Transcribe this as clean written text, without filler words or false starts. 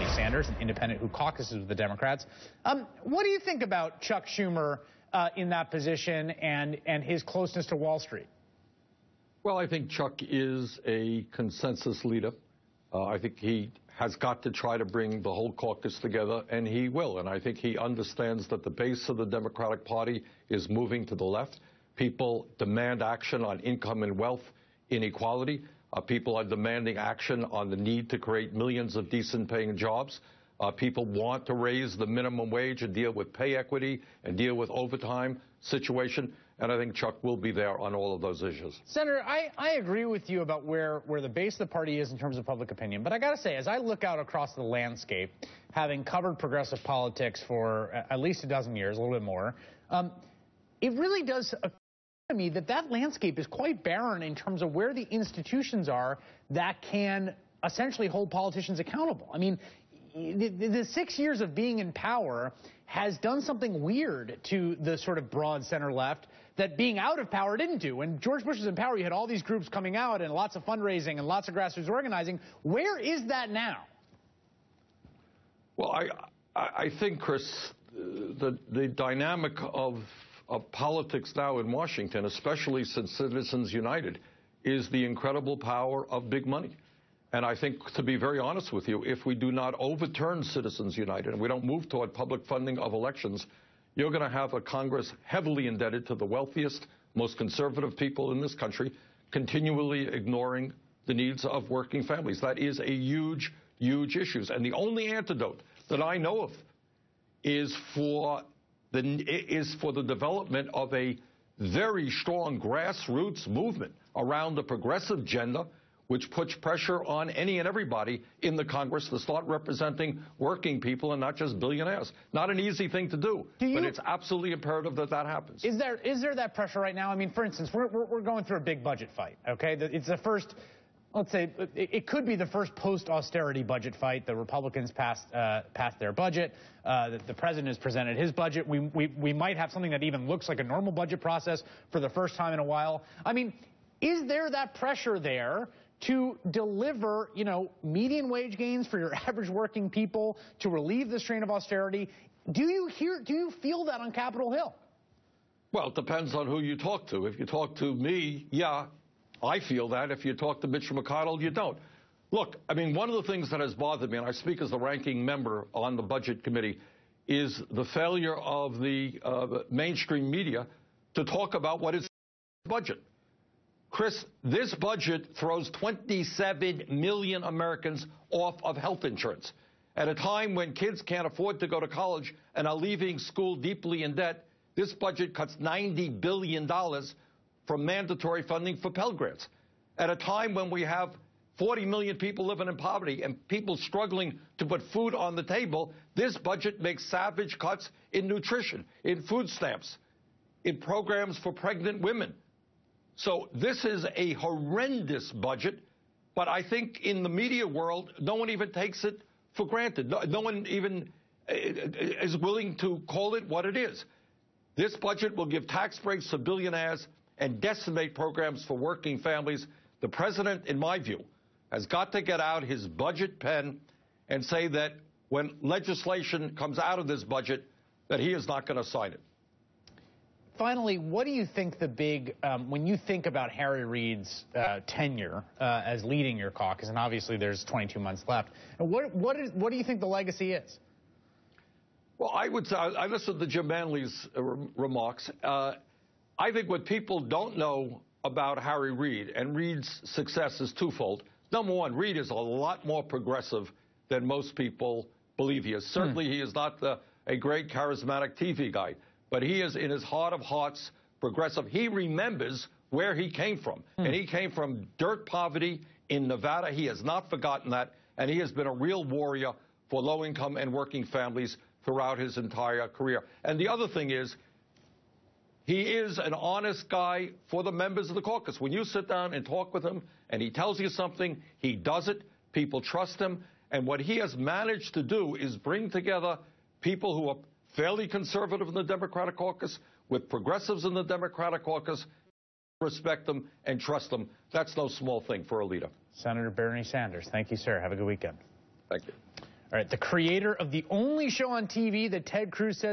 Bernie Sanders, an independent who caucuses with the Democrats. What do you think about Chuck Schumer in that position and his closeness to Wall Street? Well, I think Chuck is a consensus leader. I think he has got to try to bring the whole caucus together, and he will. And I think he understands that the base of the Democratic Party is moving to the left. People demand action on income and wealth inequality. People are demanding action on the need to create millions of decent-paying jobs. People want to raise the minimum wage and deal with pay equity and deal with overtime situation. And I think Chuck will be there on all of those issues. Senator, I agree with you about where the base of the party is in terms of public opinion. But I got to say, as I look out across the landscape, having covered progressive politics for at least a dozen years, a little bit more, it really does occur to me that landscape is quite barren in terms of where the institutions are that can essentially hold politicians accountable. I mean, the 6 years of being in power has done something weird to the sort of broad center left that being out of power didn't do. When George Bush was in power, you had all these groups coming out and lots of fundraising and lots of grassroots organizing. Where is that now? Well, I think, Chris, the dynamic of politics now in Washington, especially since Citizens United, is the incredible power of big money. And I think, to be very honest with you, if we do not overturn Citizens United and we don't move toward public funding of elections, you're going to have a Congress heavily indebted to the wealthiest, most conservative people in this country, continually ignoring the needs of working families. That is a huge, huge issue. And the only antidote that I know of is for the development of a very strong grassroots movement around the progressive agenda, which puts pressure on any and everybody in the Congress to start representing working people and not just billionaires. Not an easy thing to do, but it's absolutely imperative that that happens. Is there that pressure right now? I mean, for instance, we're going through a big budget fight, okay? It's the first, let's say, it could be the first post-austerity budget fight. The Republicans passed their budget. The president has presented his budget. We might have something that even looks like a normal budget process for the first time in a while. I mean, is there that pressure there to deliver, median wage gains for your average working people, to relieve the strain of austerity? Do you feel that on Capitol Hill? Well, it depends on who you talk to. If you talk to me, yeah, I feel that. If you talk to Mitch McConnell, you don't. Look, I mean, one of the things that has bothered me, and I speak as the ranking member on the Budget Committee, is the failure of the mainstream media to talk about what is budget. Chris, this budget throws 27 million Americans off of health insurance. At a time when kids can't afford to go to college and are leaving school deeply in debt, this budget cuts $90 billion from mandatory funding for Pell Grants. At a time when we have 40 million people living in poverty and people struggling to put food on the table, this budget makes savage cuts in nutrition, in food stamps, in programs for pregnant women. So this is a horrendous budget, but I think in the media world, no one even takes it for granted. No one even is willing to call it what it is. This budget will give tax breaks to billionaires and decimate programs for working families. The president, in my view, has got to get out his budget pen and say that when legislation comes out of this budget, that he is not going to sign it. Finally, what do you think the big, when you think about Harry Reid's tenure as leading your caucus, and obviously there's 22 months left, what do you think the legacy is? Well, I would say, I listened to Jim Manley's remarks. I think what people don't know about Harry Reid and Reid's success is twofold. Number one, Reid is a lot more progressive than most people believe he is. Certainly he is not a great charismatic TV guy, but he is, in his heart of hearts, progressive. He remembers where he came from, and he came from dirt poverty in Nevada. He has not forgotten that, and he has been a real warrior for low-income and working families throughout his entire career. And the other thing is, he is an honest guy for the members of the caucus. When you sit down and talk with him, and he tells you something, he does it. People trust him. And what he has managed to do is bring together people who are fairly conservative in the Democratic caucus with progressives in the Democratic caucus, respect them and trust them. That's no small thing for a leader. Senator Bernie Sanders, thank you, sir. Have a good weekend. Thank you. All right, the creator of the only show on TV that Ted Cruz says